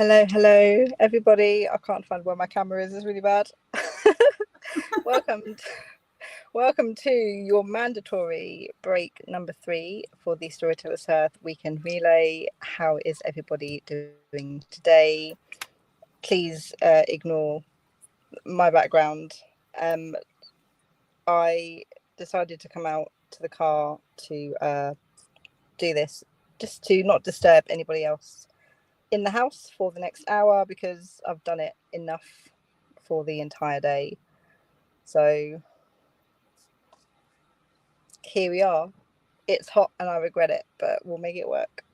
Hello, everybody. I can't find where my camera is. It's really bad. Welcome to your mandatory break number 3 for the Storytellers Hearth weekend relay. How is everybody doing today? Please ignore my background. I decided to come out to the car to do this, just to not disturb anybody else in the house for the next hour, because I've done it enough for the entire day. So here we are. It's hot and I regret it, but we'll make it work.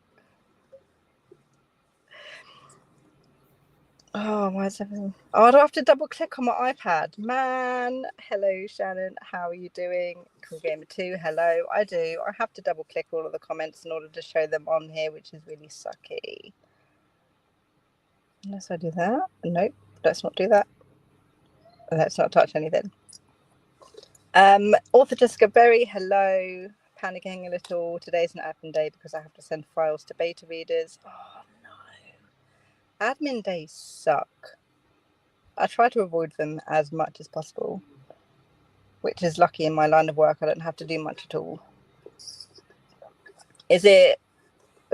Oh, why is everything? Oh, I don't have to double click on my iPad. Man, hello Shannon, how are you doing? Cool Gamer 2, hello. I do. I have to double click all of the comments in order to show them on here, which is really sucky. Unless I do that. Nope, let's not do that. Let's not touch anything. Author Jessica Berry, hello. Panicking a little. Today's an admin day because I have to send files to beta readers. Oh no. Admin days suck. I try to avoid them as much as possible, which is lucky in my line of work. I don't have to do much at all. Is it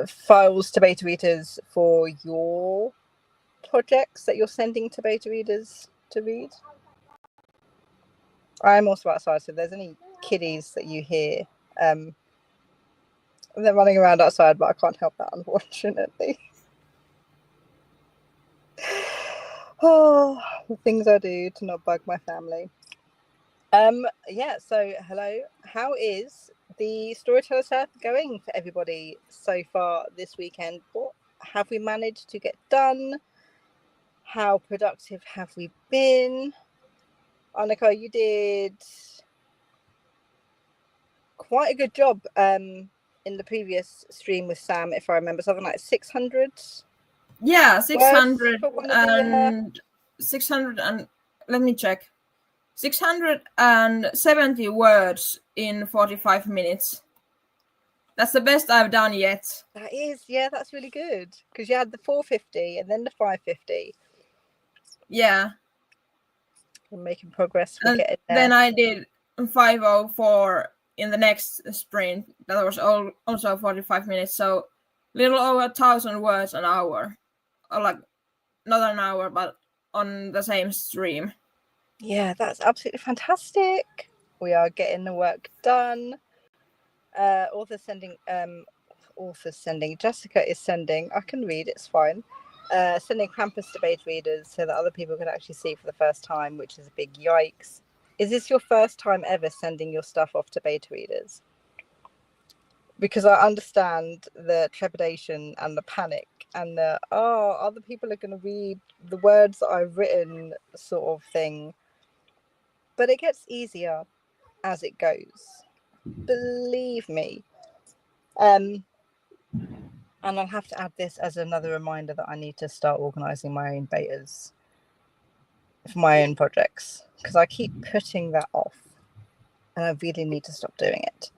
files to beta readers for your projects that you're sending to beta readers to read? I'm also outside, so if there's any kiddies that you hear, they're running around outside, but I can't help that, unfortunately. Oh, the things I do to not bug my family. Yeah, so hello. How is the Storytellers Hearth going for everybody so far this weekend? What have we managed to get done? How productive have we been? Annika, you did quite a good job in the previous stream with Sam, if I remember, something like 600. Yeah, 600 and 600 and let me check. 670 words in 45 minutes. That's the best I've done yet. That is, yeah, that's really good, because you had the 450 and then the 550. Yeah. We're making progress. We're getting there. Then I did 504 in the next sprint. That was also 45 minutes. So little over 1,000 words an hour. Or like, not an hour, but on the same stream. Yeah, that's absolutely fantastic. We are getting the work done. Author's sending. Jessica is sending. I can read. It's fine. Sending Krampus to beta readers so that other people can actually see for the first time, which is a big yikes. Is this your first time ever sending your stuff off to beta readers? Because I understand the trepidation and the panic and the, other people are going to read the words that I've written sort of thing. But it gets easier as it goes. Believe me. And I'll have to add this as another reminder that I need to start organising my own betas for my own projects, because I keep putting that off and I really need to stop doing it.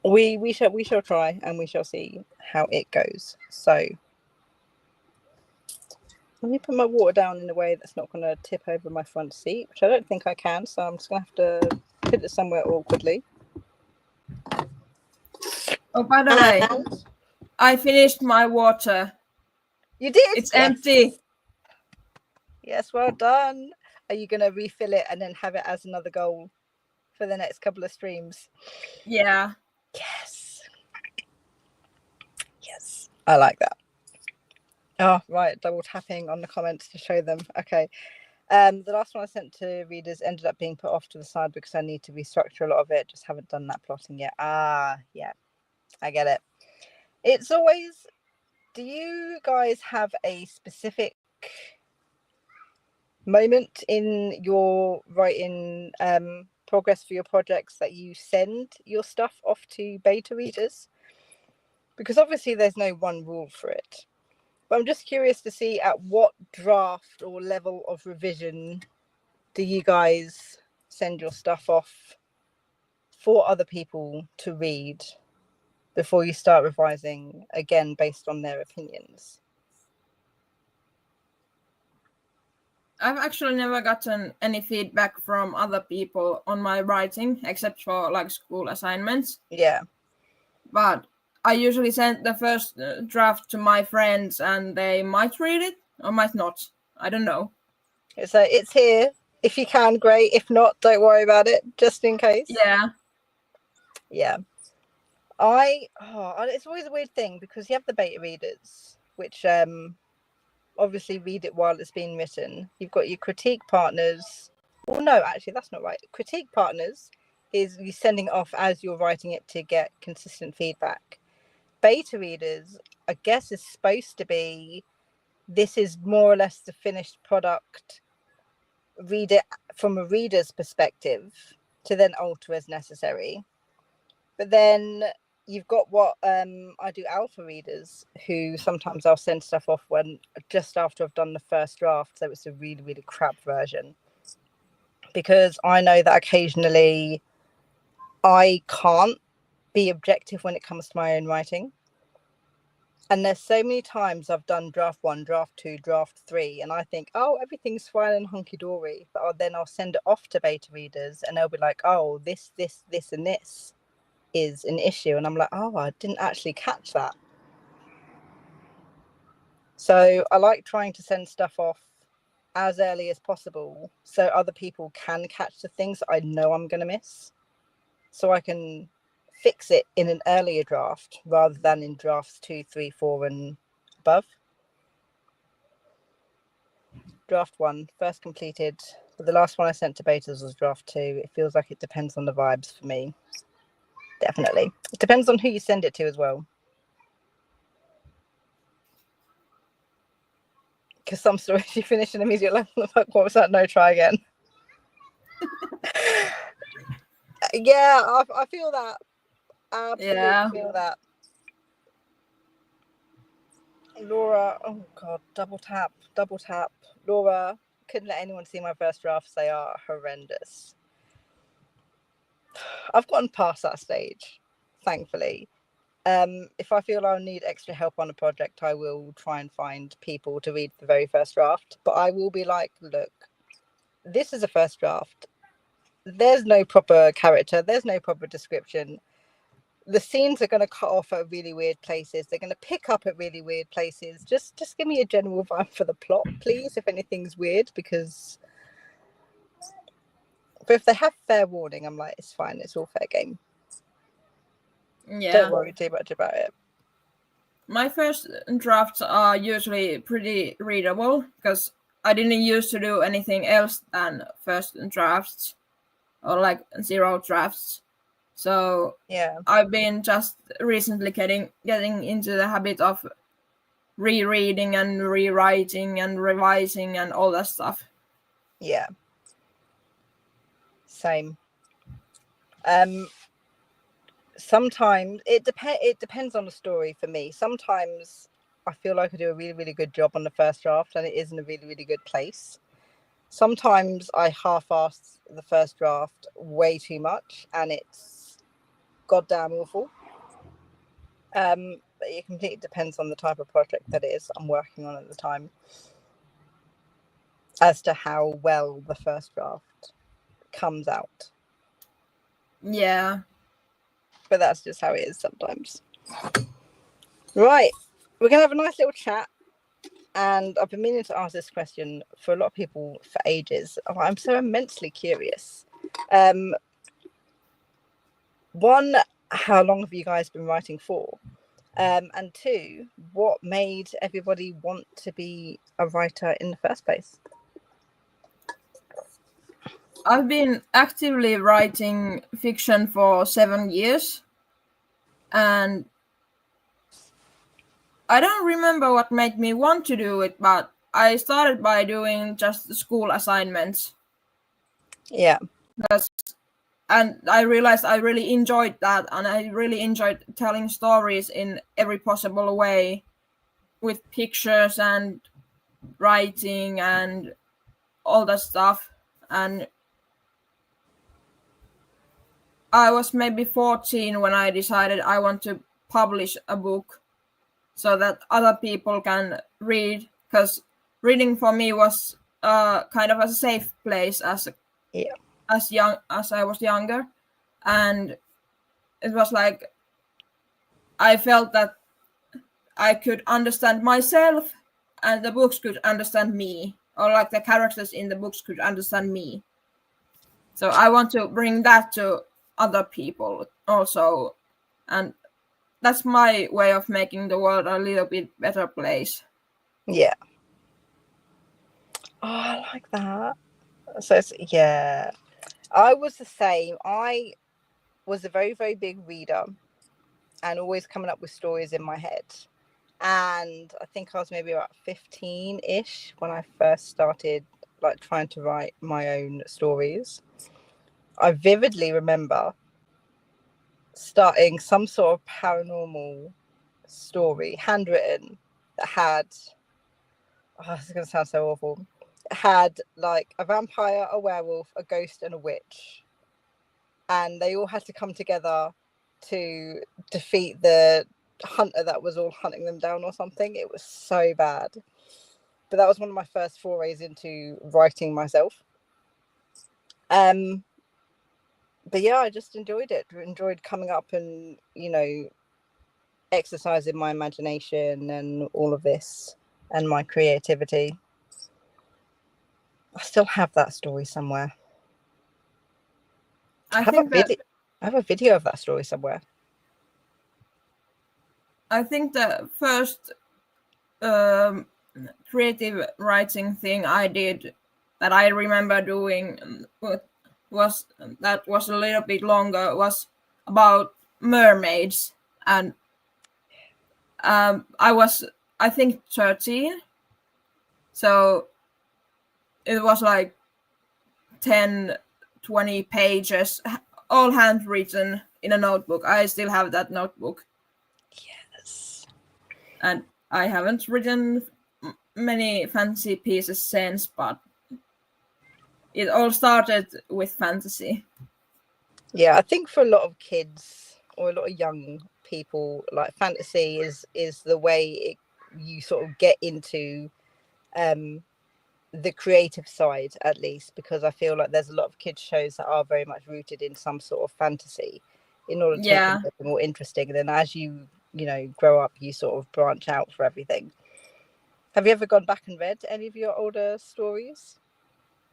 We shall try and we shall see how it goes. So let me put my water down in a way that's not going to tip over my front seat, which I don't think I can, so I'm just going to have to put it somewhere awkwardly. Oh, by the way, I finished my water. You did? It's empty. Yes, well done. Are you going to refill it and then have it as another goal for the next couple of streams? Yeah. Yes. I like that. Oh, right. Double tapping on the comments to show them. Okay. The last one I sent to readers ended up being put off to the side because I need to restructure a lot of it. Just haven't done that plotting yet. Yeah. I get it. It's always... Do you guys have a specific moment in your writing progress for your projects that you send your stuff off to beta readers? Because obviously there's no one rule for it. But I'm just curious to see at what draft or level of revision do you guys send your stuff off for other people to read before you start revising again based on their opinions? I've actually never gotten any feedback from other people on my writing except for like school assignments. Yeah. But I usually send the first draft to my friends and they might read it or might not. I don't know. So it's here. If you can, great. If not, don't worry about it, just in case. Yeah. Yeah. It's always a weird thing because you have the beta readers, which obviously read it while it's being written. You've got your critique partners. Well, no, actually, that's not right. Critique partners is you sending it off as you're writing it to get consistent feedback. Beta readers, I guess, is supposed to be, this is more or less the finished product. Read it from a reader's perspective to then alter as necessary. But then you've got what I do alpha readers who sometimes I'll send stuff off when just after I've done the first draft, so it's a really, really crap version. Because I know that occasionally I can't be objective when it comes to my own writing. And there's so many times I've done draft 1, draft 2, draft 3, and I think, oh, everything's fine and hunky-dory. But then I'll send it off to beta readers and they'll be like, oh, this, and this is an issue. And I'm like, oh, I didn't actually catch that. So I like trying to send stuff off as early as possible so other people can catch the things that I know I'm going to miss. So I can fix it in an earlier draft rather than in drafts 2, 3, 4 and above. Draft 1, first completed. But the last one I sent to betas was draft 2. It feels like it depends on the vibes for me. Definitely. It depends on who you send it to as well. Because some stories you finish an immediate level of like, what was that? No, try again. Yeah, I feel that. Absolutely feel that. Laura, oh god, double tap. Laura, couldn't let anyone see my first drafts. They are horrendous. I've gotten past that stage, thankfully. If I feel I'll need extra help on a project, I will try and find people to read the very first draft. But I will be like, look, this is a first draft. There's no proper character. There's no proper description. The scenes are going to cut off at really weird places. They're going to pick up at really weird places. Just give me a general vibe for the plot, please, if anything's weird. But if they have fair warning, I'm like, it's fine. It's all fair game. Yeah. Don't worry too much about it. My first drafts are usually pretty readable because I didn't used to do anything else than first drafts or like 0 drafts. So yeah, I've been just recently getting into the habit of rereading and rewriting and revising and all that stuff. Yeah. Same. Sometimes it depends on the story for me. Sometimes I feel like I do a really, really good job on the first draft and it is in a really, really good place. Sometimes I half-ass the first draft way too much and it's goddamn awful. But it completely depends on the type of project that it is I'm working on at the time as to how well the first draft comes out. Yeah. But that's just how it is sometimes. Right. We're going to have a nice little chat. And I've been meaning to ask this question for a lot of people for ages. Oh, I'm so immensely curious. One, how long have you guys been writing for? And 2, what made everybody want to be a writer in the first place? I've been actively writing fiction for 7 years. And I don't remember what made me want to do it, but I started by doing just school assignments. Yeah. And I realized I really enjoyed that, and I really enjoyed telling stories in every possible way with pictures and writing and all that stuff. And I was maybe 14 when I decided I want to publish a book so that other people can read, because reading for me was kind of a safe place as I was younger, and it was like I felt that I could understand myself and the books could understand me, or like the characters in the books could understand me. So I want to bring that to other people also, and that's my way of making the world a little bit better place. Yeah. Oh, I like that. So yeah, I was the same. I was a very, very big reader and always coming up with stories in my head. And I think I was maybe about 15-ish when I first started like trying to write my own stories. I vividly remember starting some sort of paranormal story, handwritten, that had, oh, this is going to sound so awful, it had like a vampire, a werewolf, a ghost, and a witch. And they all had to come together to defeat the hunter that was all hunting them down or something. It was so bad. But that was one of my first forays into writing myself. But yeah, I just enjoyed it. Enjoyed coming up and, you know, exercising my imagination and all of this and my creativity. I still have that story somewhere. I have a video of that story somewhere. I think the first creative writing thing I did that I remember doing was a little bit longer, was about mermaids, and I was, I think, 13, so it was like 10-20 pages, all handwritten in a notebook. I still have that notebook. Yes. And I haven't written many fantasy pieces since, but it all started with fantasy. Yeah, I think for a lot of kids or a lot of young people, like fantasy is the way you sort of get into the creative side, at least, because I feel like there's a lot of kids shows that are very much rooted in some sort of fantasy in order to make them a bit more interesting. And then as you grow up, you sort of branch out for everything. Have you ever gone back and read any of your older stories?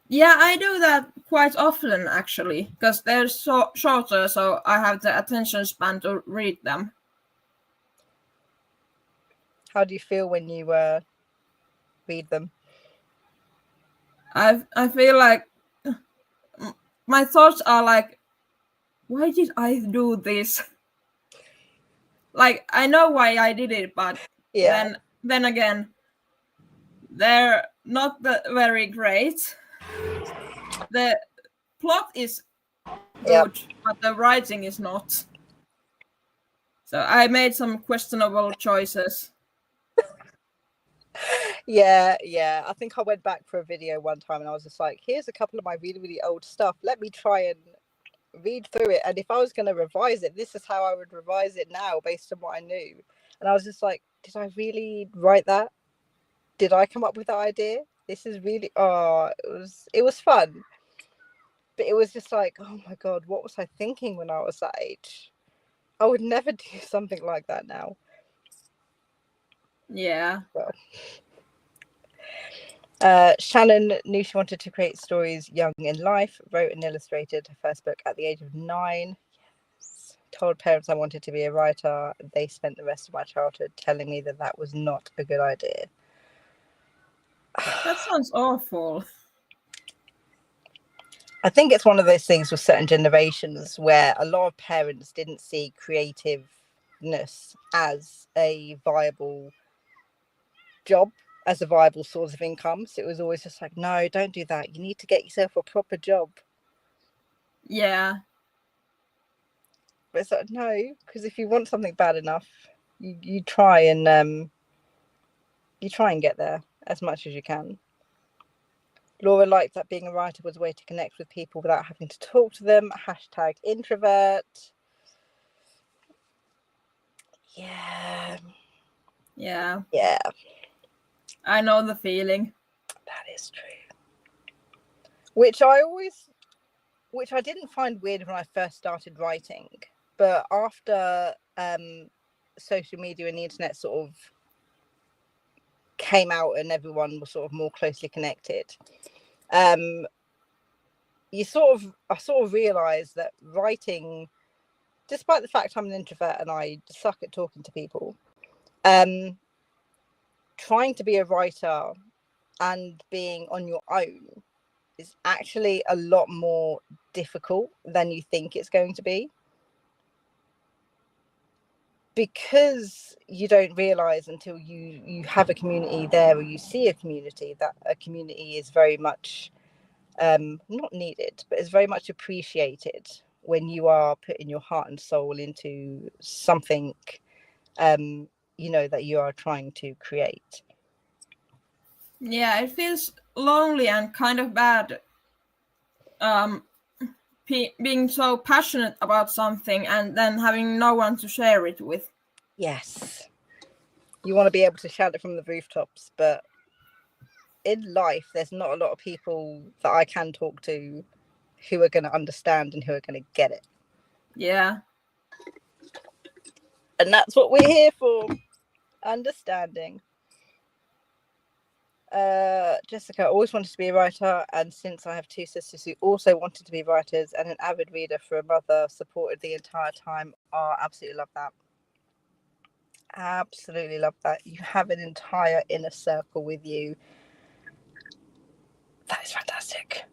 Yeah, I do that quite often, actually, because they're so shorter, so I have the attention span to read them. How do you feel when you read them? I feel like my thoughts are like, why did I do this? Like, I know why I did it, but then again, they're not very great. The plot is good, but the writing is not. So I made some questionable choices. Yeah. I think I went back for a video one time and I was just like, here's a couple of my really, really old stuff. Let me try and read through it. And if I was going to revise it, this is how I would revise it now based on what I knew. And I was just like, did I really write that? Did I come up with that idea? This is really, it was fun. But it was just like, oh my God, what was I thinking when I was that age? I would never do something like that now. Yeah. Shannon knew she wanted to create stories young in life, wrote and illustrated her first book at the age of 9. Yes. Told parents I wanted to be a writer. They spent the rest of my childhood telling me that that was not a good idea. That sounds awful. I think it's one of those things with certain generations where a lot of parents didn't see creativeness as a viable job, as a viable source of income. So it was always just like, no, don't do that. You need to get yourself a proper job. Yeah. But it's like, no, because if you want something bad enough, you try and get there as much as you can. Laura liked that being a writer was a way to connect with people without having to talk to them. #introvert. Yeah. Yeah. Yeah. I know the feeling. That is true. Which I didn't find weird when I first started writing, but after social media and the internet sort of came out and everyone was sort of more closely connected, I sort of realized that writing, despite the fact I'm an introvert and I suck at talking to people, trying to be a writer and being on your own is actually a lot more difficult than you think it's going to be, because you don't realize until you have a community there, or you see a community, that a community is very much not needed, but is very much appreciated when you are putting your heart and soul into something that you are trying to create. Yeah, it feels lonely and kind of bad being so passionate about something and then having no one to share it with. Yes, you want to be able to shout it from the rooftops, but in life there's not a lot of people that I can talk to who are going to understand and who are going to get it. Yeah. And that's what we're here for, understanding. Jessica always wanted to be a writer, and since I have two sisters who also wanted to be writers and an avid reader for a mother supported the entire time. Oh, absolutely love that. Absolutely love that. You have an entire inner circle with you. That is fantastic.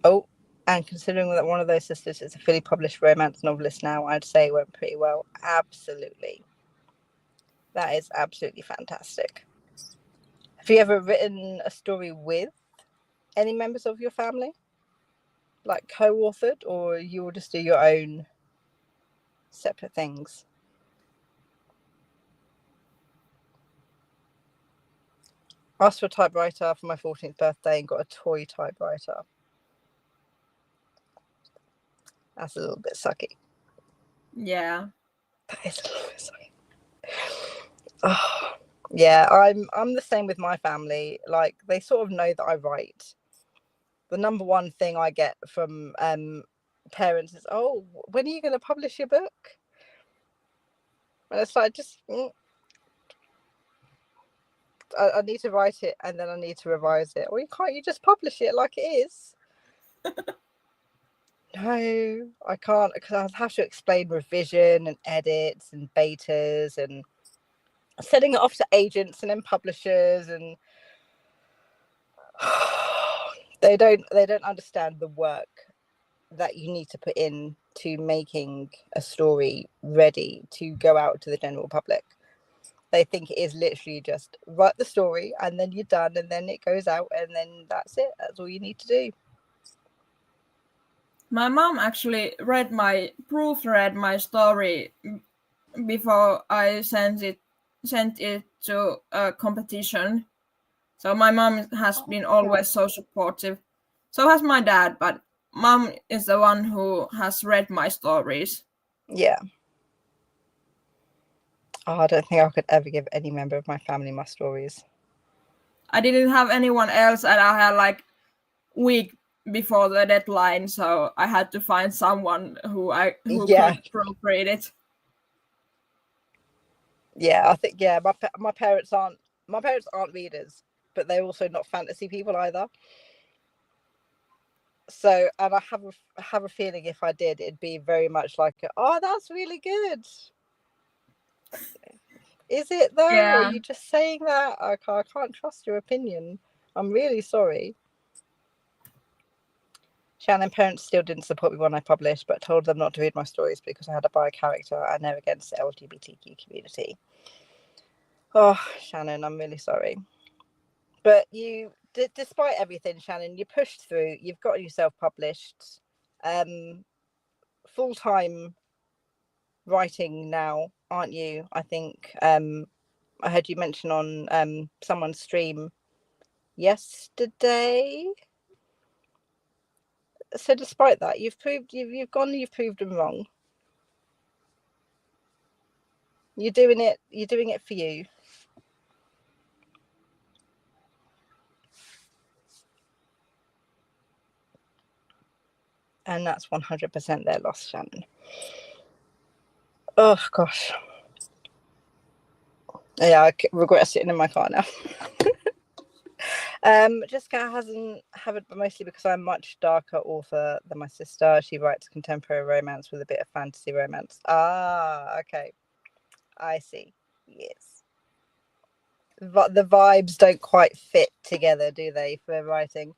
Oh, and considering that one of those sisters is a fully published romance novelist now, I'd say it went pretty well. Absolutely. That is absolutely fantastic. Have you ever written a story with any members of your family? Like co-authored, or you will just do your own separate things? Asked for a typewriter for my 14th birthday and got a toy typewriter. That's a little bit sucky. Yeah. That is a little bit sucky. Oh, yeah, I'm the same with my family. Like, they sort of know that I write. The number one thing I get from parents is, "Oh, when are you going to publish your book?" And it's like, just I need to write it and then I need to revise it. Or can't you just publish it like it is? No, I can't, because I'll have to explain revision and edits and betas and sending it off to agents and then publishers, and they don't understand the work that you need to put in to making a story ready to go out to the general public. They think it is literally just write the story and then you're done, and then it goes out, and then that's it. That's all you need to do. My mom actually proofread my story before I sent it to a competition. So my mom has been always so supportive. So has my dad, but mom is the one who has read my stories. Yeah. Oh, I don't think I could ever give any member of my family my stories. I didn't have anyone else, and I had like week before the deadline, so I had to find someone who Yeah. could proofread it. Yeah, I think my parents aren't readers, but they're also not fantasy people either. So, and I have a feeling if I did, it'd be very much like, "Oh, that's really good." Is it though? Yeah. Or are you just saying that? I can't trust your opinion. I'm really sorry. Shannon, parents still didn't support me when I published, but told them not to read my stories because I had a bi character and they're against the LGBTQ community. Oh, Shannon, I'm really sorry. But you, despite everything, Shannon, you pushed through. You've got yourself published. Full-time writing now, aren't you? I think I heard you mention on someone's stream yesterday. So despite that, you've proved them wrong. You're doing it for you. And that's 100% their loss, Shannon. Oh gosh. Yeah, I regret sitting in my car now. Jessica haven't, but mostly because I'm a much darker author than my sister. She writes contemporary romance with a bit of fantasy romance. Ah, okay. I see. Yes. But the vibes don't quite fit together, do they, for writing?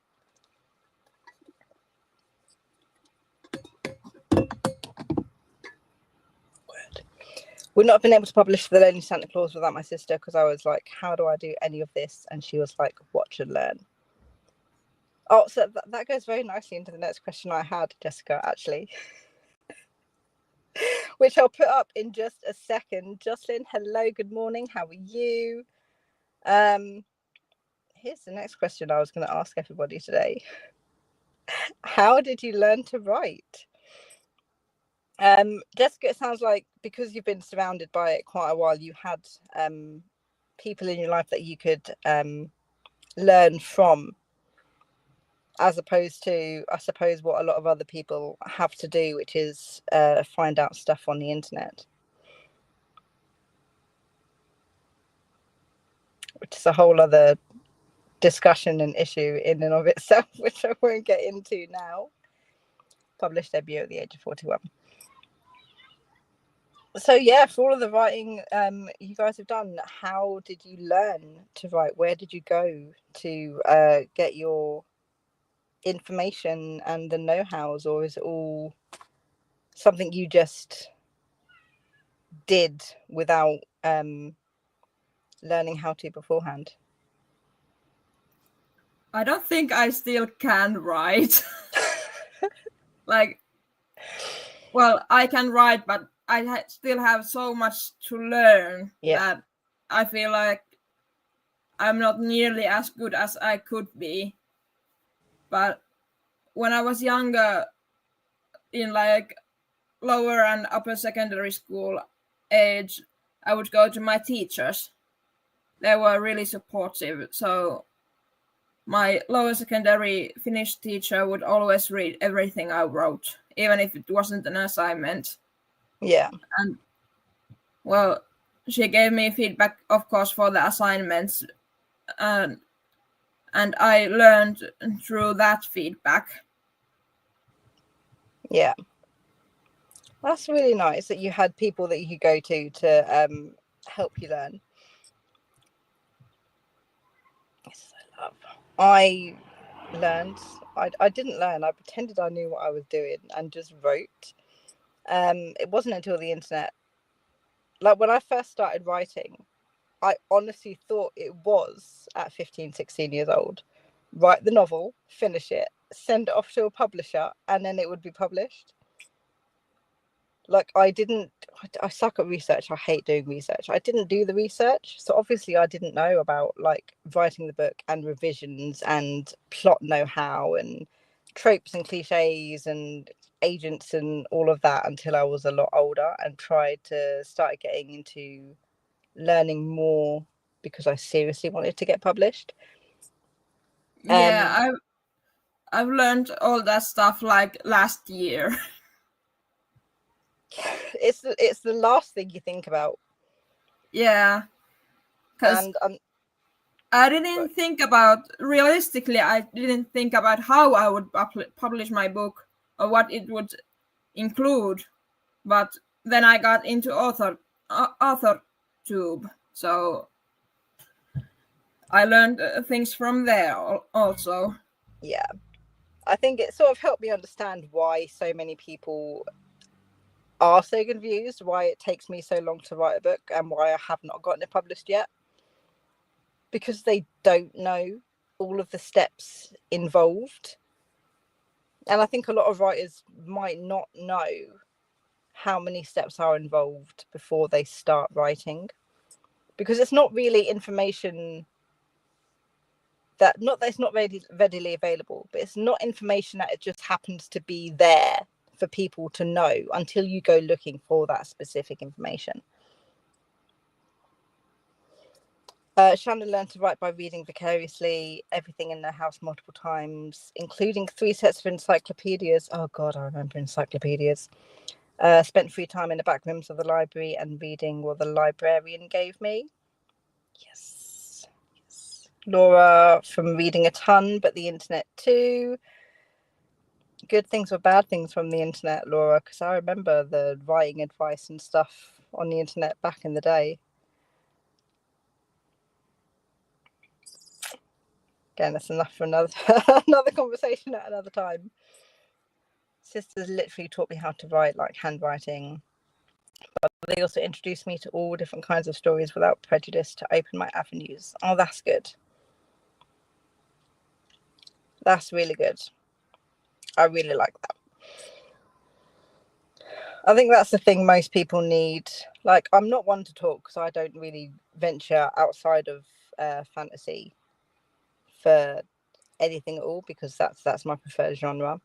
Would not have been able to publish The Lonely Santa Claus without my sister, because I was like, how do I do any of this? And she was like, watch and learn. Oh, so that goes very nicely into the next question I had, Jessica, actually. Which I'll put up in just a second. Jocelyn, hello, good morning. How are you? Here's the next question I was going to ask everybody today. How did you learn to write? Jessica, it sounds like because you've been surrounded by it quite a while, you had people in your life that you could learn from, as opposed to, I suppose, what a lot of other people have to do, which is find out stuff on the internet, which is a whole other discussion and issue in and of itself, which I won't get into now. Published debut at the age of 41. So yeah, for all of the writing you guys have done, how did you learn to write? Where did you go to get your information and the know-hows, or is it all something you just did without learning how to beforehand? I don't think I still can write. Like, well, I can write, but I still have so much to learn that I feel like I'm not nearly as good as I could be. But when I was younger, in like lower and upper secondary school age, I would go to my teachers. They were really supportive. So my lower secondary Finnish teacher would always read everything I wrote, even if it wasn't an assignment. Yeah. And well, she gave me feedback, of course, for the assignments, and I learned through that feedback. Yeah. That's really nice that you had people that you could go to help you learn. Yes, I love. I learned. I didn't learn. I pretended I knew what I was doing and just wrote. It wasn't until the internet, like when I first started writing, I honestly thought it was at 15, 16 years old. Write the novel, finish it, send it off to a publisher, and then it would be published. Like I suck at research. I hate doing research. I didn't do the research. So obviously I didn't know about like writing the book and revisions and plot know-how and tropes and cliches and agents and all of that until I was a lot older and tried to start getting into learning more because I seriously wanted to get published. Yeah, I've learned all that stuff like last year. It's the last thing you think about. Yeah, because I didn't think about, realistically, I didn't think about how I would publish my book or what it would include. But then I got into AuthorTube, so I learned things from there also. Yeah, I think it sort of helped me understand why so many people are so confused, why it takes me so long to write a book and why I have not gotten it published yet, because they don't know all of the steps involved. And I think a lot of writers might not know how many steps are involved before they start writing, because it's not really information that it's not readily available, but it's not information that it just happens to be there for people to know until you go looking for that specific information. Shannon learned to write by reading vicariously everything in the house multiple times, including 3 sets of encyclopedias. Oh God, I remember encyclopedias. Spent free time in the back rooms of the library and reading what the librarian gave me. Yes. Laura from reading a ton, but the internet too. Good things or bad things from the internet, Laura? Because I remember the writing advice and stuff on the internet back in the day. Again, that's enough for another conversation at another time. Sisters literally taught me how to write, like handwriting. But they also introduced me to all different kinds of stories without prejudice to open my avenues. Oh, that's good. That's really good. I really like that. I think that's the thing most people need. Like, I'm not one to talk because I don't really venture outside of fantasy for anything at all, because that's my preferred genre.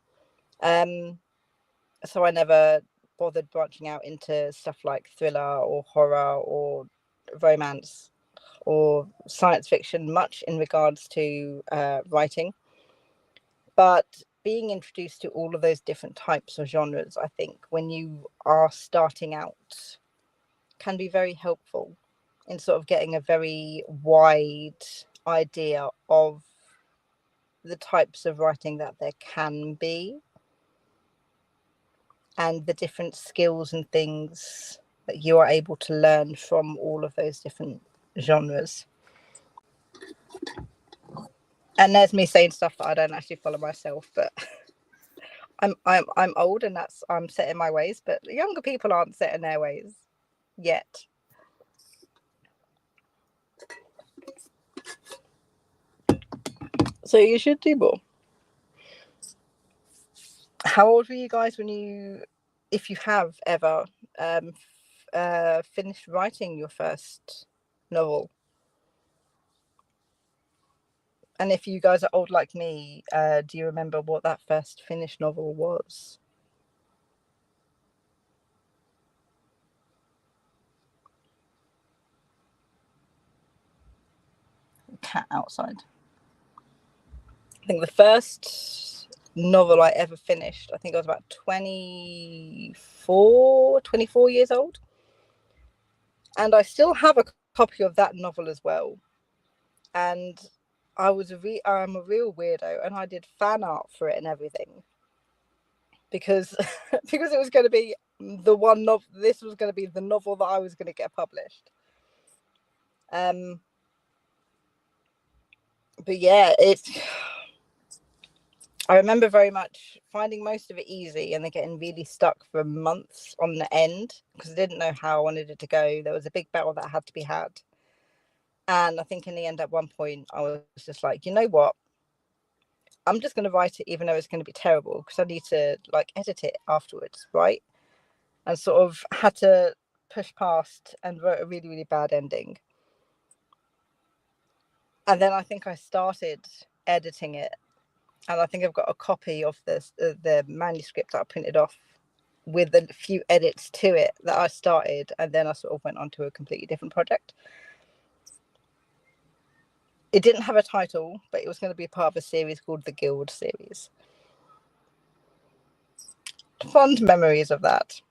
So I never bothered branching out into stuff like thriller or horror or romance or science fiction much in regards to writing. But being introduced to all of those different types of genres, I think when you are starting out, can be very helpful in sort of getting a very wide idea of the types of writing that there can be, and the different skills and things that you are able to learn from all of those different genres. And there's me saying stuff that I don't actually follow myself, but I'm old, and I'm set in my ways, but younger people aren't set in their ways yet. So you should do more. How old were you guys when you, if you have ever, finished writing your first novel? And if you guys are old like me, do you remember what that first finished novel was? Cat outside. I think the first novel I ever finished, I think I was about 24 years old. And I still have a copy of that novel as well. And I'm a real weirdo, and I did fan art for it and everything, because because it was going to be the one novel. This was going to be the novel that I was going to get published. But yeah, I remember very much finding most of it easy and then getting really stuck for months on the end because I didn't know how I wanted it to go. There was a big battle that had to be had. And I think in the end, at one point, I was just like, you know what? I'm just going to write it even though it's going to be terrible, because I need to like edit it afterwards, right? And sort of had to push past and wrote a really, really bad ending. And then I think I started editing it, and I think I've got a copy of the manuscript that I printed off with a few edits to it that I started, and then I sort of went on to a completely different project. It didn't have a title, but it was going to be part of a series called the Guild series. Fond memories of that.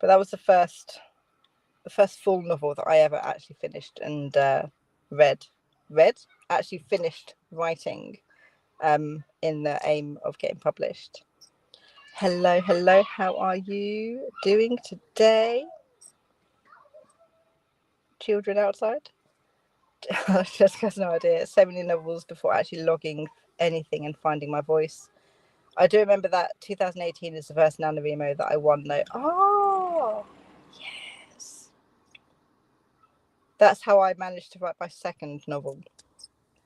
But that was the first full novel that I ever actually finished and actually finished writing, in the aim of getting published. Hello, how are you doing today? Children outside? Jessica has no idea. So many novels before actually logging anything and finding my voice. I do remember that 2018 is the first NaNoWriMo that I won though. Oh, yes. That's how I managed to write my second novel,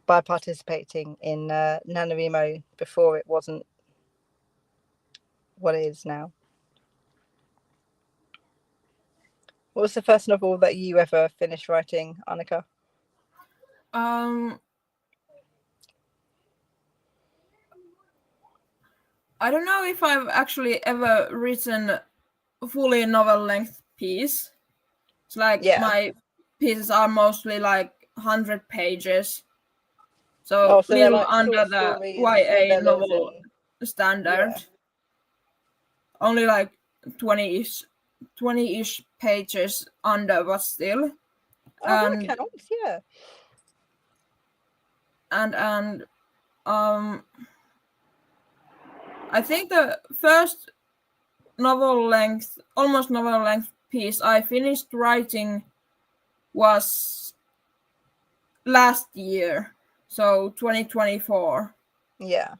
by participating in NaNoWriMo before it wasn't what it is now. What was the first novel that you ever finished writing, Annika? I don't know if I've actually ever written a fully novel length piece. It's like my pieces are mostly like 100 pages. So So they're little like under short the stories, YA novellas, novel and standard. Only like 20-ish pages under, but still. That counts, yeah. And I think the first almost novel length piece I finished writing was last year, so 2024. Yeah.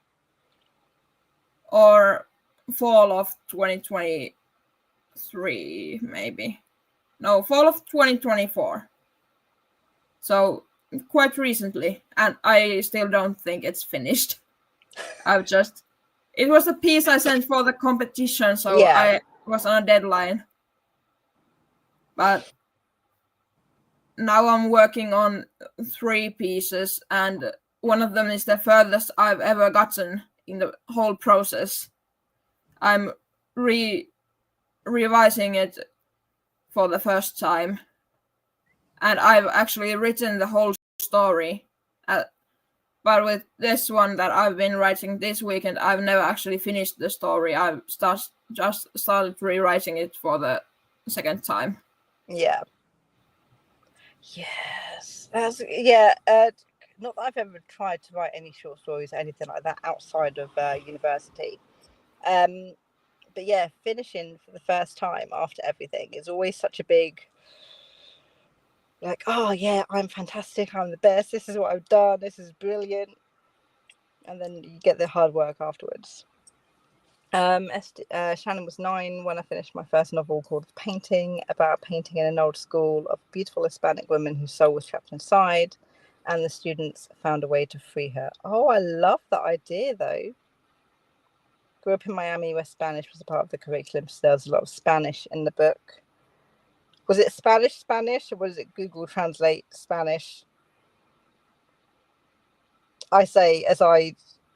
Or fall of 2023, maybe. No, fall of 2024. So quite recently, and I still don't think it's finished. It was a piece I sent for the competition, so Yeah. I was on a deadline. But now I'm working on 3 pieces, and one of them is the furthest I've ever gotten in the whole process. I'm revising it for the first time, and I've actually written the whole story. But with this one that I've been writing this weekend, I've never actually finished the story. I've just started rewriting it for the second time. Yeah. Yes. Not that I've ever tried to write any short stories or anything like that outside of university. But yeah, finishing for the first time after everything is always such a big, like, oh yeah, I'm fantastic, I'm the best, this is what I've done, this is brilliant. And then you get the hard work afterwards. Shannon was 9 when I finished my first novel called Painting, about painting in an old school of a beautiful Hispanic woman whose soul was trapped inside, and the students found a way to free her. Oh, I love that idea though. Grew up in Miami where Spanish was a part of the curriculum, so there was a lot of Spanish in the book. Was it Spanish, or was it Google Translate Spanish? I say as I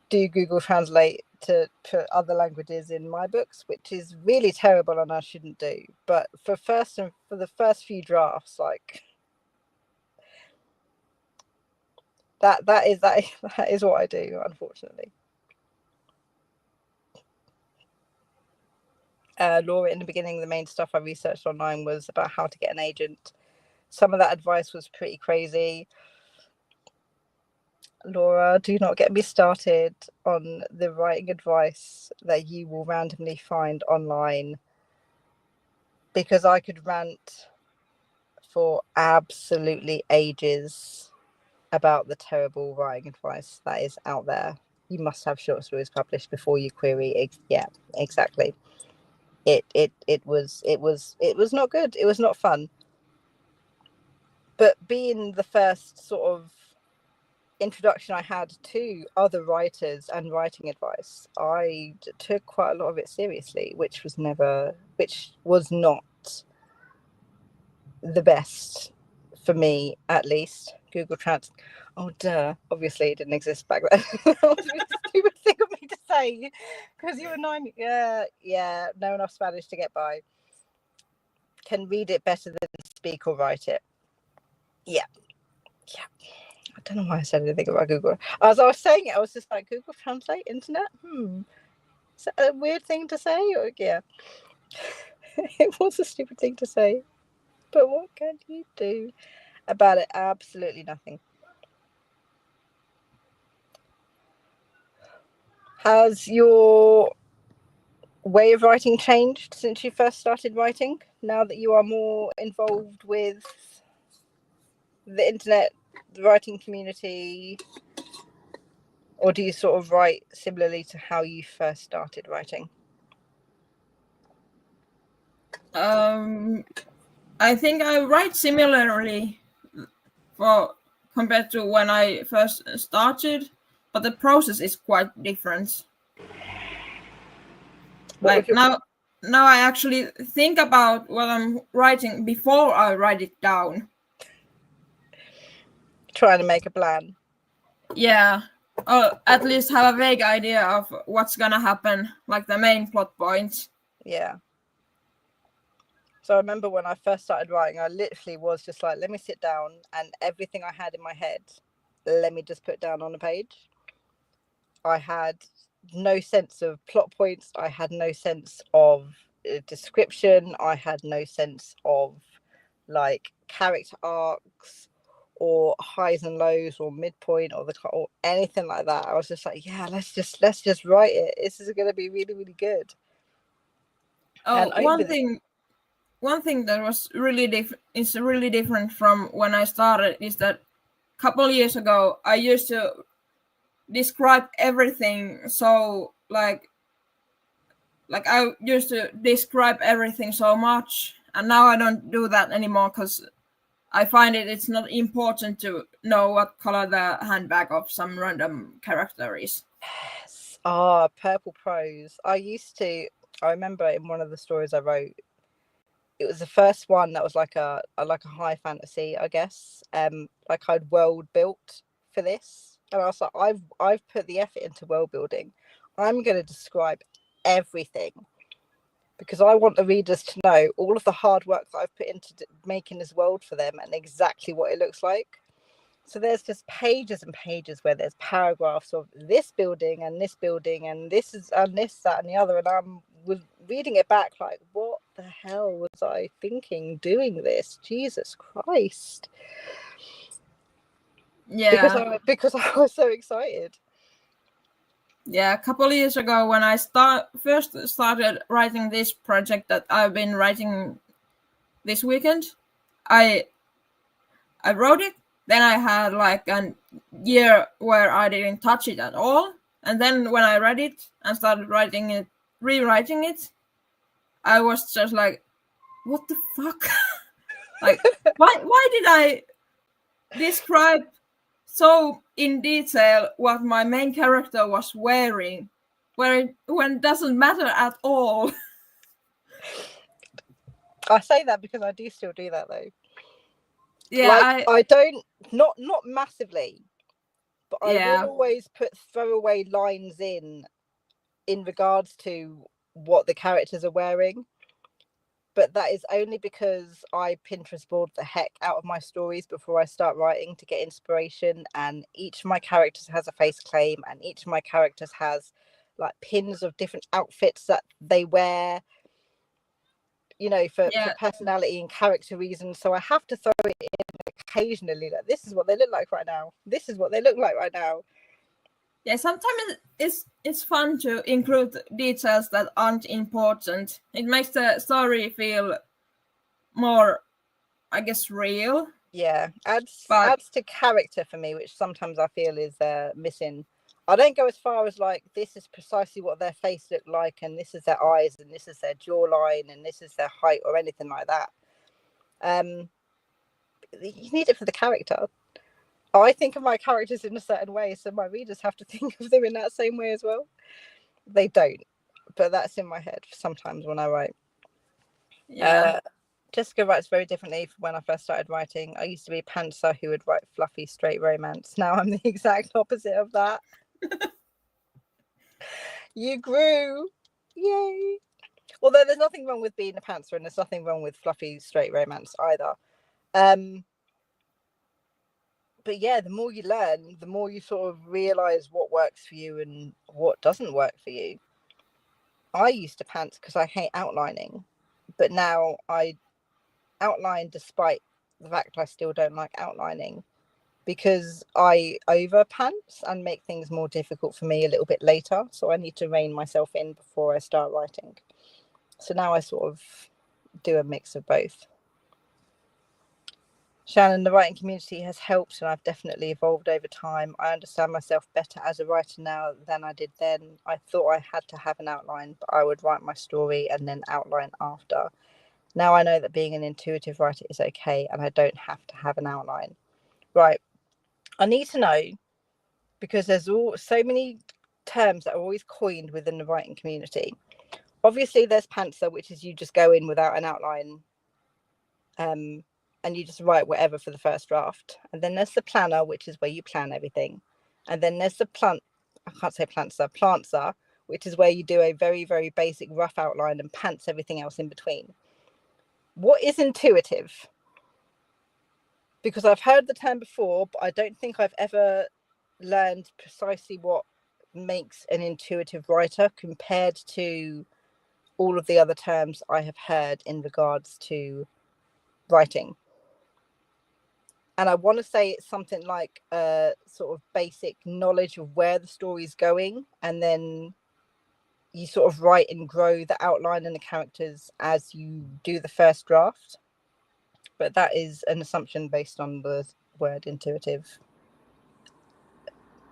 do Google Translate to put other languages in my books, which is really terrible and I shouldn't do. But for the first few drafts, like that is what I do, unfortunately. Laura, in the beginning, the main stuff I researched online was about how to get an agent. Some of that advice was pretty crazy. Laura, do not get me started on the writing advice that you will randomly find online, because I could rant for absolutely ages about the terrible writing advice that is out there. You must have short stories published before you query. Yeah, exactly. It was not good. It was not fun. But being the first sort of introduction I had to other writers and writing advice, I took quite a lot of it seriously, which was not the best for me, at least. Google Trans. Oh, duh. Obviously, it didn't exist back then. That was a really stupid thing of me to say, because you were 9. Yeah, know enough Spanish to get by. Can read it better than speak or write it. Yeah. I don't know why I said anything about Google. As I was saying it, I was just like, Google Translate, internet? Is that a weird thing to say? Or, yeah. It was a stupid thing to say. But what can you do about it? Absolutely nothing. Has your way of writing changed since you first started writing, now that you are more involved with the internet, the writing community? Or do you sort of write similarly to how you first started writing? I think I write similarly compared to when I first started, but the process is quite different. Like now I actually think about what I'm writing before I write it down. Trying to make a plan. Yeah, or at least have a vague idea of what's gonna happen, like the main plot points. Yeah. So I remember when I first started writing, I literally was just like, let me sit down and everything I had in my head, let me just put down on a page. I had no sense of plot points. I had no sense of description. I had no sense of like character arcs or highs and lows or midpoint or anything like that. I was just like, yeah, let's just write it. This is going to be really, really good. Oh, one thing that was really different from when I started is that a couple years ago I used to describe everything so like I used to describe everything so much, and now I don't do that anymore because I find it's not important to know what color the handbag of some random character is. Yes. Purple prose. I remember in one of the stories I wrote, it was the first one that was like a high fantasy, I guess. Like I'd world built for this, and I was like, I've put the effort into world building. I'm going to describe everything because I want the readers to know all of the hard work that I've put into making this world for them and exactly what it looks like. So there's just pages and pages where there's paragraphs of this building and this building and this is and this, that, and the other. And I'm reading it back like, what the hell was I thinking doing this? Jesus Christ. Yeah. Because I was so excited. Yeah, a couple of years ago when I first started writing this project that I've been writing this weekend, I wrote it. Then I had like a year where I didn't touch it at all. And then when I read it and started rewriting it, I was just like, what the fuck? Like, why did I describe so in detail what my main character was wearing when it doesn't matter at all? I say that because I do still do that though. Yeah, like I don't, not massively, but I yeah. will always put throwaway lines in regards to what the characters are wearing. But that is only because I Pinterest board the heck out of my stories before I start writing to get inspiration. And each of my characters has a face claim, and each of my characters has like pins of different outfits that they wear, you know, for personality and character reasons. So I have to throw it in occasionally, like, this is what they look like right now. This is what they look like right now. Yeah, sometimes it's fun to include details that aren't important. It makes the story feel more, I guess, real. Yeah, adds to character for me, which sometimes I feel is missing. I don't go as far as like, this is precisely what their face looked like, and this is their eyes, and this is their jawline, and this is their height, or anything like that. You need it for the character. I think of my characters in a certain way, so my readers have to think of them in that same way as well. They don't, but that's in my head sometimes when I write. Yeah. Jessica writes very differently from when I first started writing. I used to be a pantser who would write fluffy, straight romance. Now I'm the exact opposite of that. You grew. Yay. Although there's nothing wrong with being a pantser, and there's nothing wrong with fluffy, straight romance either. But yeah, the more you learn, the more you sort of realise what works for you and what doesn't work for you. I used to pants because I hate outlining, but now I outline despite the fact I still don't like outlining, because I over pants and make things more difficult for me a little bit later. So I need to rein myself in before I start writing. So now I sort of do a mix of both. Shannon, the writing community has helped, and I've definitely evolved over time. I understand myself better as a writer now than I did then. I thought I had to have an outline, but I would write my story and then outline after. Now I know that being an intuitive writer is okay, and I don't have to have an outline. Right. I need to know, because there's so many terms that are always coined within the writing community. Obviously, there's pantser, which is you just go in without an outline, and you just write whatever for the first draft. And then there's the planner, which is where you plan everything. And then there's the plantser, which is where you do a very, very basic rough outline and pants everything else in between. What is intuitive? Because I've heard the term before, but I don't think I've ever learned precisely what makes an intuitive writer compared to all of the other terms I have heard in regards to writing. And I want to say it's something like a sort of basic knowledge of where the story's going, and then you sort of write and grow the outline and the characters as you do the first draft. But that is an assumption based on the word intuitive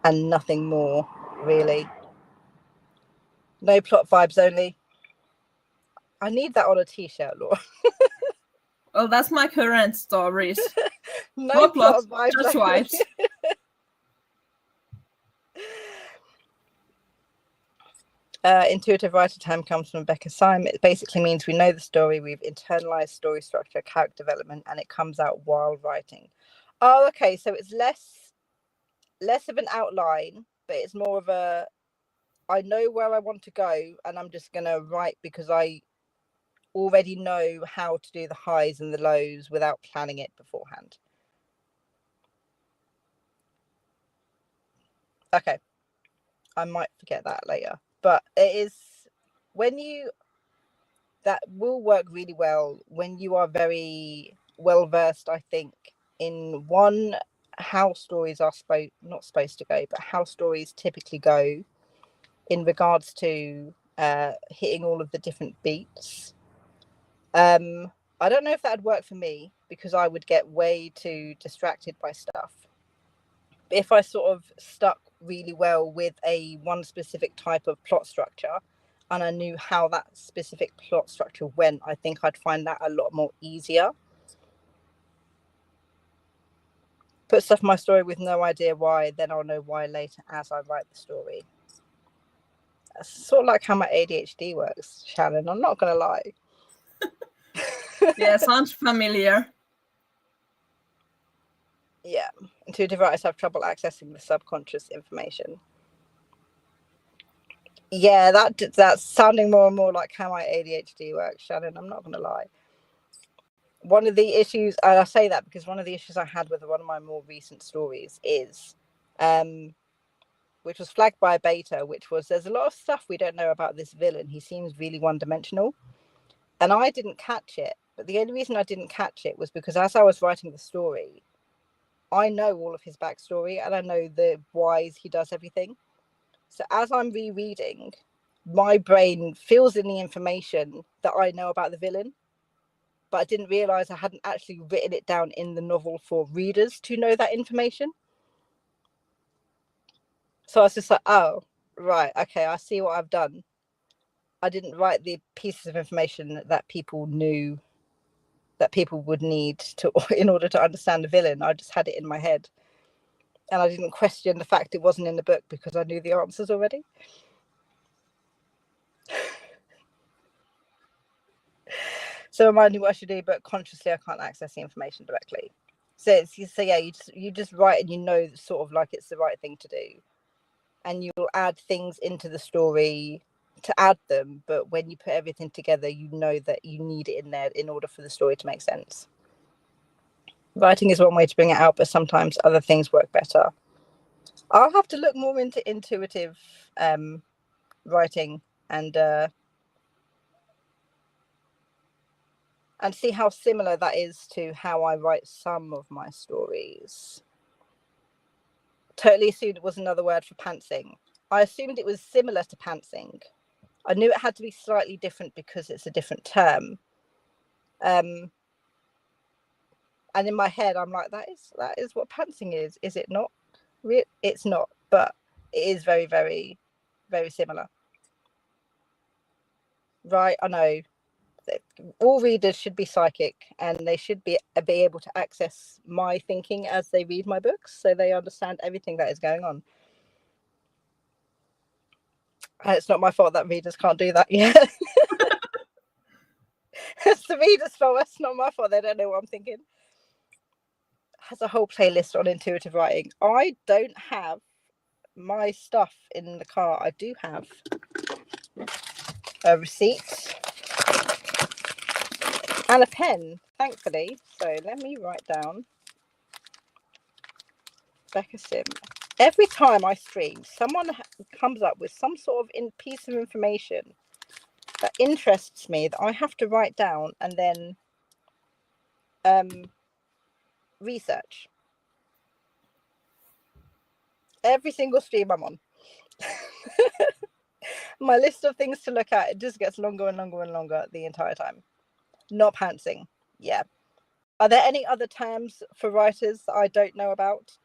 and nothing more, really. No plot vibes only. I need that on a t-shirt, Laura. Well, that's my current stories. No plot vibes just only. vibes. Intuitive writer term comes from Becca Syme. It basically means we know the story, we've internalized story structure, character development, and it comes out while writing. Oh, okay. So it's less of an outline, but it's more of a, I know where I want to go, and I'm just gonna write because I already know how to do the highs and the lows without planning it beforehand. Okay, I might forget that later, but it is that will work really well when you are very well versed, I think, in one, how stories are not supposed to go, but how stories typically go in regards to hitting all of the different beats. I don't know if that'd work for me because I would get way too distracted by stuff. But if I sort of stuck really well with one specific type of plot structure, and I knew how that specific plot structure went, I think I'd find that a lot more easier. Put stuff in my story with no idea why, then I'll know why later as I write the story. That's sort of like how my ADHD works, Shannon. I'm not going to lie. Yeah, sounds familiar. Yeah. Intuitive writers have trouble accessing the subconscious information. Yeah, that's sounding more and more like how my ADHD works, Shannon. I'm not going to lie. One of the issues, and I say that because one of the issues I had with one of my more recent stories is, which was flagged by a beta, which was there's a lot of stuff we don't know about this villain. He seems really one-dimensional. And I didn't catch it. But the only reason I didn't catch it was because as I was writing the story, I know all of his backstory and I know the whys he does everything. So as I'm rereading, my brain fills in the information that I know about the villain, but I didn't realize I hadn't actually written it down in the novel for readers to know that information. So I was just like, oh, right, okay, I see what I've done. I didn't write the pieces of information that people knew that people would need to in order to understand the villain. I just had it in my head. And I didn't question the fact it wasn't in the book because I knew the answers already. So remind me what I should do, but consciously I can't access the information directly. So yeah, you just write and you know sort of like it's the right thing to do. And you'll add things into the story to add them, but when you put everything together, you know that you need it in there in order for the story to make sense. Writing is one way to bring it out, but sometimes other things work better. I'll have to look more into intuitive writing and see how similar that is to how I write some of my stories. Totally assumed it was another word for pantsing. I assumed it was similar to pantsing. I knew it had to be slightly different because it's a different term. And in my head, I'm like, that is what pantsing is. Is it not? It's not, but it is very, very, very similar. Right, I know. All readers should be psychic and they should be able to access my thinking as they read my books so they understand everything that is going on. And it's not my fault that readers can't do that yet. It's the reader's fault. It's not my fault. They don't know what I'm thinking. Has a whole playlist on intuitive writing. I don't have my stuff in the car. I do have a receipt and a pen, thankfully. So let me write down Becca Sim. Every time I stream, someone comes up with some sort of piece of information that interests me that I have to write down and then research. Every single stream I'm on. My list of things to look at, it just gets longer and longer and longer the entire time. Not pantsing. Yeah. Are there any other terms for writers that I don't know about?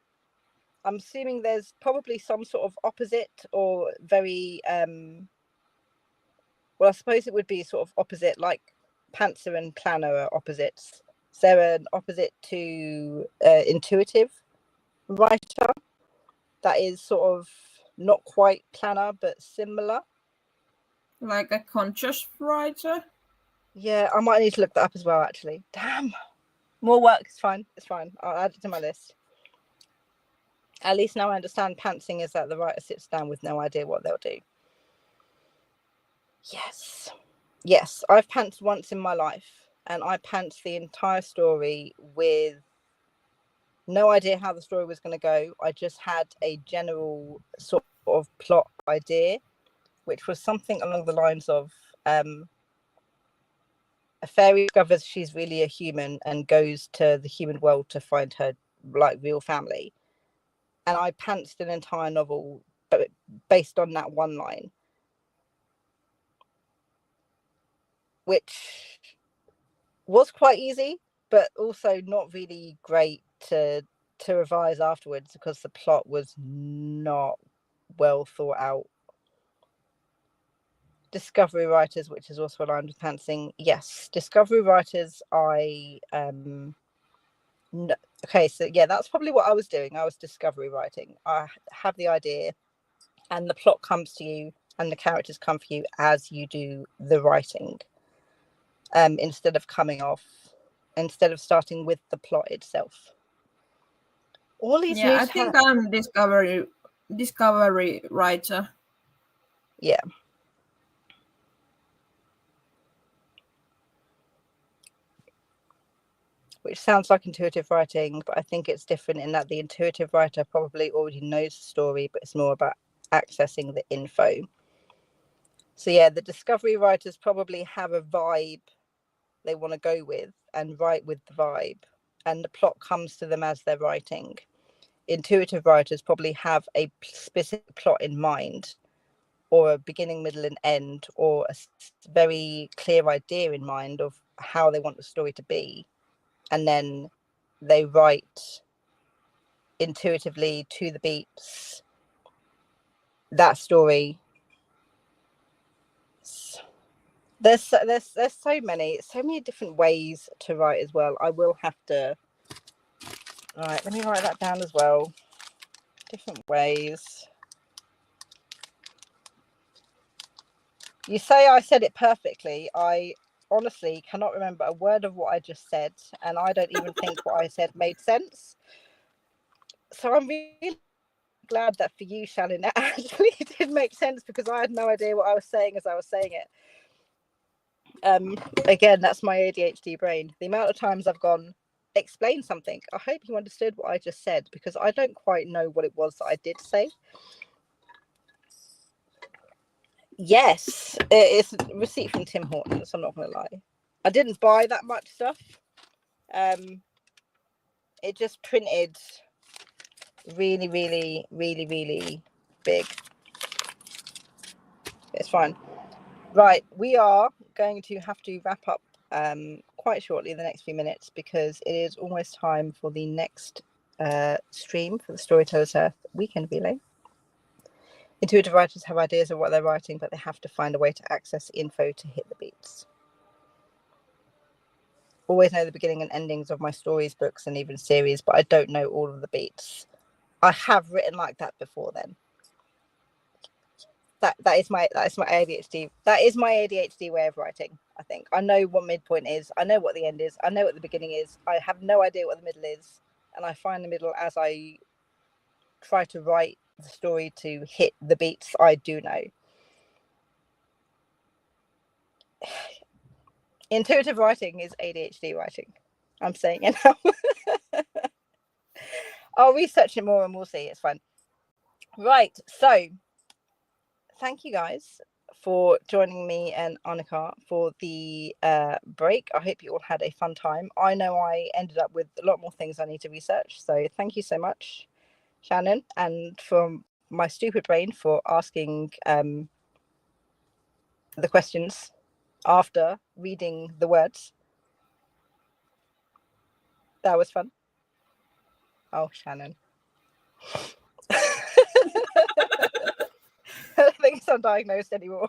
I'm assuming there's probably some sort of opposite or very well, I suppose it would be sort of opposite, like pantser and planner are opposites. Is there an opposite to intuitive writer that is sort of not quite planner but similar? Like a conscious writer? Yeah, I might need to look that up as well, actually. Damn. More work. It's fine. It's fine. I'll add it to my list. At least now I understand pantsing is that the writer sits down with no idea what they'll do. Yes. Yes, I've pantsed once in my life, and I pantsed the entire story with no idea how the story was going to go. I just had a general sort of plot idea, which was something along the lines of a fairy discovers she's really a human and goes to the human world to find her like real family. And I pantsed an entire novel based on that one line, which was quite easy, but also not really great to revise afterwards because the plot was not well thought out. Discovery writers, which is also aligned with pantsing. Yes, discovery writers. Okay, so yeah, that's probably what I was doing. I was discovery writing. I have the idea, and the plot comes to you, and the characters come for you as you do the writing. Instead of starting with the plot itself. All these Yeah, I think I'm discovery writer. Yeah. Which sounds like intuitive writing, but I think it's different in that the intuitive writer probably already knows the story, but it's more about accessing the info. So yeah, the discovery writers probably have a vibe they want to go with and write with the vibe, and the plot comes to them as they're writing. Intuitive writers probably have a specific plot in mind, or a beginning, middle, and end, or a very clear idea in mind of how they want the story to be. And then they write intuitively to the beats that story. There's so many different ways to write as well. I will have to. All right, let me write that down as well. Different ways. You say I said it perfectly. I honestly cannot remember a word of what I just said, and I don't even think what I said made sense. So I'm really glad that for you, Shannon, that actually did make sense, because I had no idea what I was saying as I was saying it. Again, that's my ADHD brain. The amount of times I've gone, explain something. I hope you understood what I just said, because I don't quite know what it was that I did say. Yes, it's a receipt from Tim Hortons. I'm not going to lie. I didn't buy that much stuff. It just printed really, really, really, really big. It's fine. Right, we are going to have to wrap up quite shortly in the next few minutes, because it is almost time for the next stream for the Storytellers Hearth weekend relay. Intuitive writers have ideas of what they're writing, but they have to find a way to access info to hit the beats. Always know the beginning and endings of my stories, books, and even series, but I don't know all of the beats. I have written like that before then. That is my ADHD. That is my ADHD way of writing. I think I know what midpoint is. I know what the end is. I know what the beginning is. I have no idea what the middle is, and I find the middle as I try to write the story to hit the beats I do know. Intuitive writing is ADHD writing. I'm saying it now. I'll research it more and we'll see. It's fine. Right. So thank you guys for joining me and Annika for the break. I hope you all had a fun time. I know I ended up with a lot more things I need to research. So thank you so much, Shannon, and from my stupid brain for asking the questions after reading the words. That was fun. Oh, Shannon. I don't think it's undiagnosed anymore.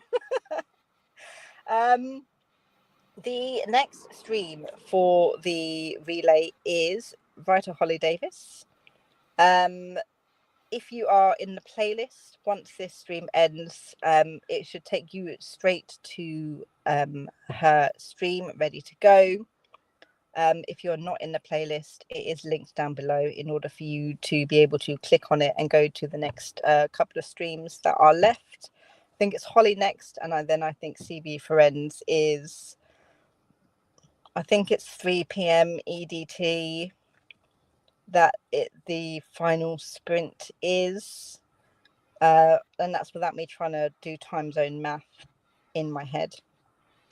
The next stream for the relay is writer Holly Davis. If you are in the playlist, once this stream ends, it should take you straight to her stream ready to go. If you're not in the playlist, it is linked down below in order for you to be able to click on it and go to the next couple of streams that are left. I think it's Holly next, and then I think CB Ferenz is, I think it's 3 p.m. EDT that the final sprint is. And that's without me trying to do time zone math in my head.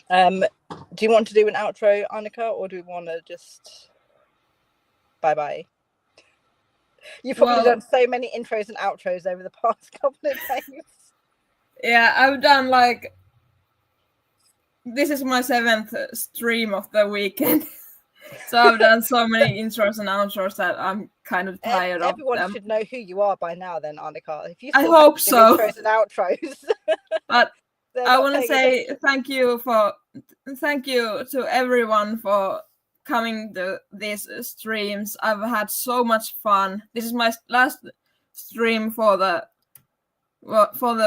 Do you want to do an outro, Annika, or do we want to just bye-bye? You've probably done so many intros and outros over the past couple of days. Yeah, I've done like, this is my 7th stream of the weekend. So I've done so many intros and outros that I'm kind of tired of them. Everyone should know who you are by now then, Annika. If you I hope so. Intros and outros. But I want to say thank you to everyone for coming to these streams. I've had so much fun. This is my last stream for the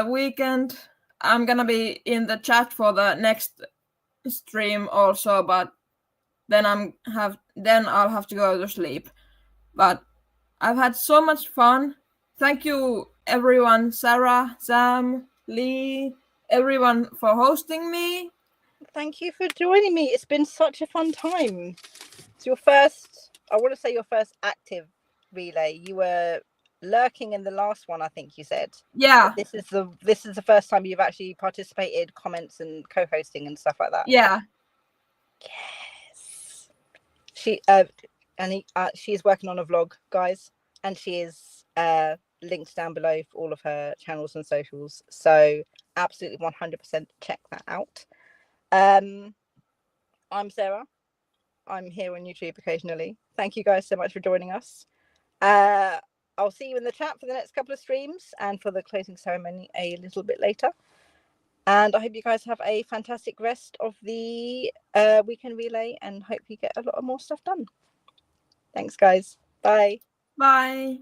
weekend. I'm gonna be in the chat for the next stream also, but then I'll have to go to sleep. But I've had so much fun. Thank you everyone, Sarah, Sam, Lee, everyone for hosting me. Thank you for joining me. It's been such a fun time. It's your first, I want to say your first active relay. You were lurking in the last one, I think you said. Yeah. But this is the first time you've actually participated, comments and co-hosting and stuff like that. Yeah. Yes. She is working on a vlog, guys, and she is linked down below for all of her channels and socials. So absolutely 100% check that out. I'm Sarah. I'm here on YouTube occasionally. Thank you guys so much for joining us. I'll see you in the chat for the next couple of streams and for the closing ceremony a little bit later. And I hope you guys have a fantastic rest of the weekend relay and hope you get a lot of more stuff done. Thanks, guys. Bye. Bye.